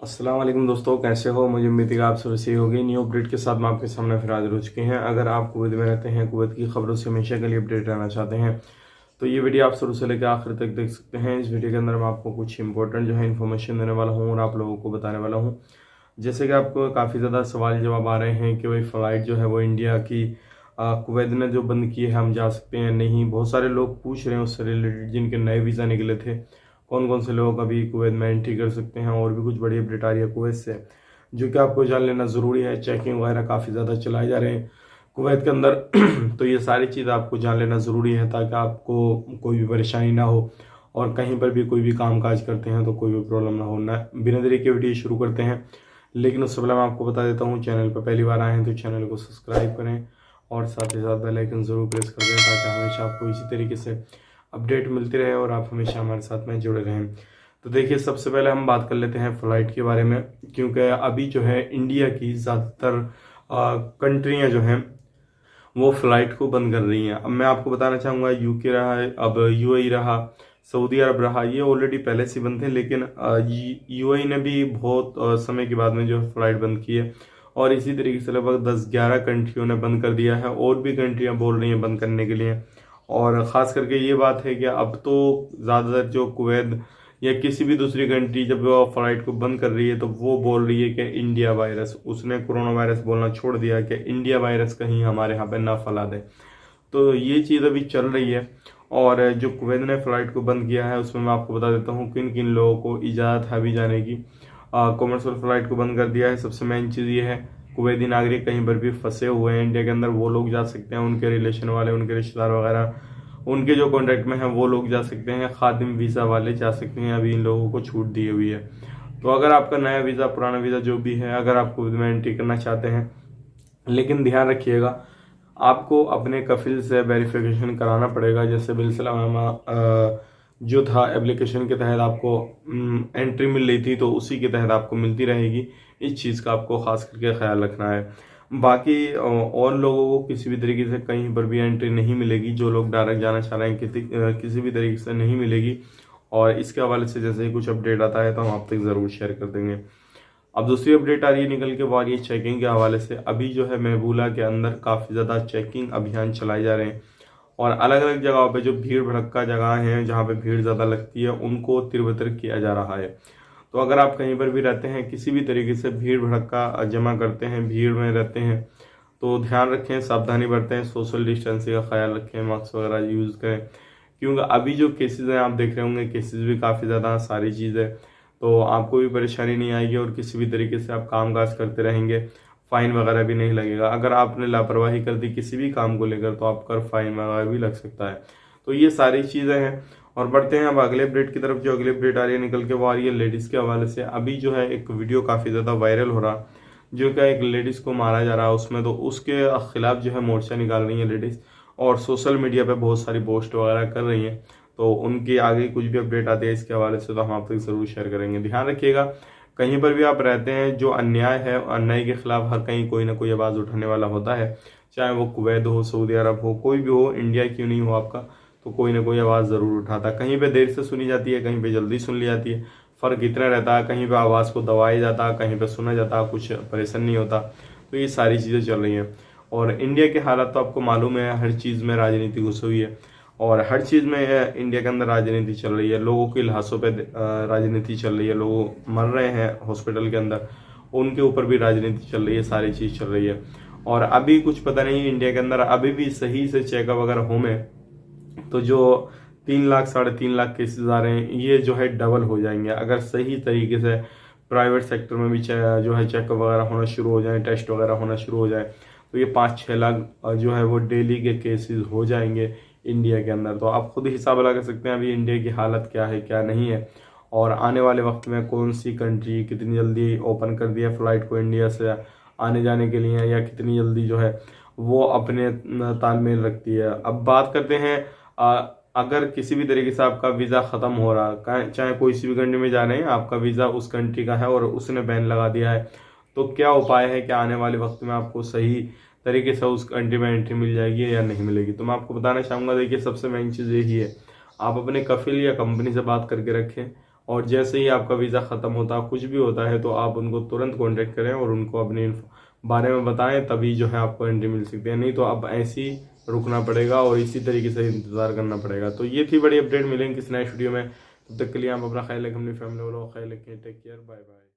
अस्सलाम वालेकुम दोस्तों, कैसे हो। मुझे उम्मीद है कि आप सब सही होगी। न्यू अपडेट के साथ मैं आपके सामने फिर हाजिर हो चुके हैं। अगर आप कुवैत में रहते हैं, कुवैत की खबरों से हमेशा के लिए अपडेट रहना चाहते हैं तो ये वीडियो आप शुरू से लेकर आखिर तक देख सकते हैं। इस वीडियो के अंदर मैं आपको कुछ इंपॉर्टेंट जो है इन्फॉर्मेशन देने वाला हूँ और आप लोगों को बताने वाला हूँ। जैसे कि आपको काफ़ी ज़्यादा सवाल जवाब आ रहे हैं कि भाई फ़्लाइट जो है वो इंडिया की कुवैत ने जो बंद की है, हम जा सकते हैं नहीं। बहुत सारे लोग पूछ रहे हैं उससे रिलेटेड, जिनके नए वीज़ा निकले थे, कौन कौन से लोग अभी कुवैत में एंट्री कर सकते हैं। और भी कुछ बड़ी अपडेट आ रही है कुवैत से जो कि आपको जान लेना ज़रूरी है। चेकिंग वगैरह काफ़ी ज़्यादा चलाए जा रहे हैं कुवैत के अंदर तो ये सारी चीज़ आपको जान लेना ज़रूरी है ताकि आपको कोई भी परेशानी ना हो और कहीं पर भी कोई भी काम काज करते हैं तो कोई भी प्रॉब्लम ना हो। ना बिना देरी के वीडियो शुरू करते हैं, लेकिन उससे पहले मैं आपको बता देता हूँ, चैनल पर पहली बार आए हैं तो चैनल को सब्सक्राइब करें और साथ ही साथ बेल आइकन ज़रूर प्रेस कर दें ताकि हमेशा आपको इसी तरीके से अपडेट मिलती रहे और आप हमेशा हमारे साथ में जुड़े रहें। तो देखिए, सबसे पहले हम बात कर लेते हैं फ़्लाइट के बारे में, क्योंकि अभी जो है इंडिया की ज़्यादातर कंट्रियाँ जो हैं वो फ्लाइट को बंद कर रही हैं। अब मैं आपको बताना चाहूँगा, यूके रहा है, अब यूएई रहा, सऊदी अरब रहा, ये ऑलरेडी पहले से बंद थे, लेकिन यूएई ने भी बहुत समय के बाद में जो फ्लाइट बंद की है। और इसी तरीके से लगभग 10-11 कंट्रियों ने बंद कर दिया है और भी कंट्रियां बोल रही हैं बंद करने के लिए। और ख़ास करके ये बात है कि अब तो ज़्यादातर जो कुवैत या किसी भी दूसरी कंट्री जब वो फ्लाइट को बंद कर रही है तो वो बोल रही है कि इंडिया वायरस, उसने कोरोना वायरस बोलना छोड़ दिया कि इंडिया वायरस कहीं हमारे यहाँ पे ना फैला दे। तो ये चीज़ अभी चल रही है। और जो कुवैत ने फ़्लाइट को बंद किया है उसमें मैं आपको बता देता हूँ किन किन लोगों को इजाज़त है अभी जाने की। कॉमर्शियल फ़्लाइट को बंद कर दिया है। सबसे मेन चीज़ ये है, कुवैती नागरिक कहीं पर भी फंसे हुए हैं इंडिया के अंदर वो लोग जा सकते हैं, उनके रिलेशन वाले, उनके रिश्तेदार वगैरह, उनके जो कॉन्टैक्ट में हैं वो लोग जा सकते हैं। खादिम वीज़ा वाले जा सकते हैं, अभी इन लोगों को छूट दी हुई है। तो अगर आपका नया वीज़ा, पुराना वीज़ा जो भी है, अगर आप कुवैत में एंट्री करना चाहते हैं, लेकिन ध्यान रखिएगा आपको अपने कफिल से वेरिफिकेशन कराना पड़ेगा। जैसे बिलसलामा जो था एप्लीकेशन के तहत आपको एंट्री मिल रही थी, तो उसी के तहत आपको मिलती रहेगी। इस चीज़ का आपको खास करके ख्याल रखना है। बाकी और लोगों को किसी भी तरीके से कहीं पर भी एंट्री नहीं मिलेगी। जो लोग डायरेक्ट जाना चाह रहे हैं किसी भी तरीके से नहीं मिलेगी। और इसके हवाले से जैसे ही कुछ अपडेट आता है तो हम आप तक ज़रूर शेयर कर देंगे। अब दूसरी अपडेट आ रही है निकल के, वो आ रही है चेकिंग के हवाले से। अभी जो है महबूला के अंदर काफ़ी ज़्यादा चेकिंग अभियान चलाए जा रहे हैं और अलग अलग जगहों पे जो भीड़ भड़क्का जगह हैं, जहाँ पे भीड़ ज़्यादा लगती है, उनको तिरबतर किया जा रहा है। तो अगर आप कहीं पर भी रहते हैं, किसी भी तरीके से भीड़ भड़क्का जमा करते हैं, भीड़ में रहते हैं, तो ध्यान रखें, सावधानी बरतें, सोशल डिस्टेंसिंग का ख्याल रखें, मास्क वगैरह यूज़ करें। क्योंकि अभी जो केसेस हैं आप देख रहे होंगे, केसेस भी काफ़ी ज़्यादा सारी चीज़ है, तो आपको भी परेशानी नहीं आएगी और किसी भी तरीके से आप काम काज करते रहेंगे, फ़ाइन वगैरह भी नहीं लगेगा। अगर आपने लापरवाही कर दी किसी भी काम को लेकर तो आपका फ़ाइन वगैरह भी लग सकता है। तो ये सारी चीज़ें हैं। और बढ़ते हैं अब अगले अपडेट की तरफ। जो अगले अपडेट आ रही है निकल के, वो आ रही है लेडीज़ के हवाले से। अभी जो है एक वीडियो काफ़ी ज़्यादा वायरल हो रहा, जो क्या एक लेडीज़ को मारा जा रहा है उसमें, तो उसके खिलाफ जो है मोर्चा निकाल रही है लेडीज़ और सोशल मीडिया पे बहुत सारी पोस्ट वगैरह कर रही हैं। तो उनकी आगे कुछ भी अपडेट आती है इसके हवाले से तो हम आप तक ज़रूर शेयर करेंगे। ध्यान रखिएगा, कहीं पर भी आप रहते हैं, जो अन्याय है, अन्याय के खिलाफ हर कहीं कोई ना कोई आवाज़ उठाने वाला होता है। चाहे वो कुवैत हो, सऊदी अरब हो, कोई भी हो, इंडिया क्यों नहीं हो आपका, तो कोई ना कोई आवाज़ ज़रूर उठाता है। कहीं पे देर से सुनी जाती है, कहीं पे जल्दी सुन ली जाती है, फ़र्क इतना रहता है। कहीं पे आवाज़ को दबाया जाता है, कहीं पे सुना जाता है, कुछ परेशान नहीं होता। तो ये सारी चीज़ें चल रही हैं। और इंडिया के हालात तो आपको मालूम है, हर चीज़ में राजनीति घुसी हुई है और हर चीज़ में इंडिया के अंदर राजनीति चल रही है। लोगों की लाशों पे राजनीति चल रही है, लोग मर रहे हैं हॉस्पिटल के अंदर, उनके ऊपर भी राजनीति चल रही है, सारी चीज़ चल रही है। और अभी कुछ पता नहीं इंडिया के अंदर अभी भी सही से चेकअप अगर हो में, तो जो 3 लाख 3.5 लाख केसेस आ रहे हैं, ये जो है डबल हो जाएंगे अगर सही तरीके से प्राइवेट सेक्टर में भी जो है चेकअप वगैरह होना शुरू हो जाए, टेस्ट वगैरह होना शुरू हो जाए, तो ये 5-6 लाख जो है वो डेली के केसेस हो जाएंगे इंडिया के अंदर। तो आप खुद हिसाब लगा सकते हैं अभी इंडिया की हालत क्या है क्या नहीं है, और आने वाले वक्त में कौन सी कंट्री कितनी जल्दी ओपन कर दिया फ़्लाइट को इंडिया से आने जाने के लिए, या कितनी जल्दी जो है वो अपने तालमेल रखती है। अब बात करते हैं, अगर किसी भी तरीके से आपका वीज़ा ख़त्म हो रहा, चाहे कोई सी भी कंट्री में जा रहे हैं, आपका वीज़ा उस कंट्री का है और उसने बैन लगा दिया है, तो क्या उपाय है कि आने वाले वक्त में आपको सही तरीके से उस कंट्री में एंट्री मिल जाएगी या नहीं मिलेगी। तो मैं आपको बताना चाहूँगा, देखिए सबसे मेन चीज़ यही है, आप अपने कफिल या कंपनी से बात करके रखें और जैसे ही आपका वीज़ा ख़त्म होता कुछ भी होता है तो आप उनको तुरंत कॉन्टेक्ट करें और उनको अपने बारे में बताएं, तभी जो है आपको एंट्री मिल सकती है। नहीं तो अब ऐसे ही रुकना पड़ेगा और इसी तरीके से इंतज़ार करना पड़ेगा। तो ये थी बड़ी अपडेट। मिलेंगे किसी नए वीडियो में, तब तक के लिए आप अपना ख्याल रखें, अपनी फैमिली वालों का ख्याल रखें। Take care, bye bye.